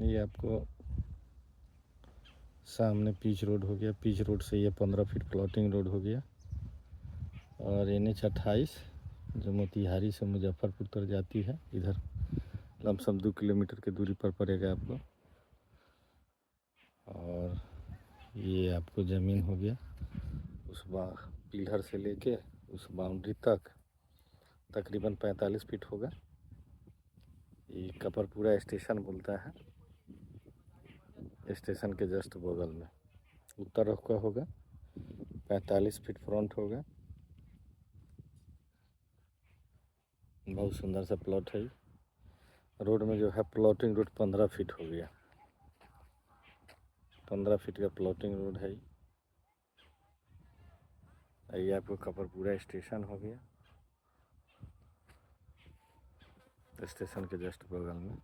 ये आपको सामने पीच रोड हो गया। पीच रोड से ये 15 फीट प्लॉटिंग रोड हो गया। और NH 28 जो मोतिहारी से मुजफ्फरपुर तक जाती है, इधर लमसम 2 किलोमीटर की दूरी पर पड़ेगा आपको। और ये आपको ज़मीन हो गया उस पिलर से लेके उस बाउंड्री तक तकरीबन 45 फीट होगा। ये कपरपुरा स्टेशन बोलता है। स्टेशन के जस्ट बगल में उत्तर रुख का होगा। 45 फीट फ्रंट होगा। बहुत सुंदर सा प्लॉट है। रोड में जो है प्लॉटिंग रोड 15 फीट हो गया। 15 फीट का प्लॉटिंग रोड है। ये आपको कपरपुरा स्टेशन हो गया। स्टेशन के जस्ट बगल में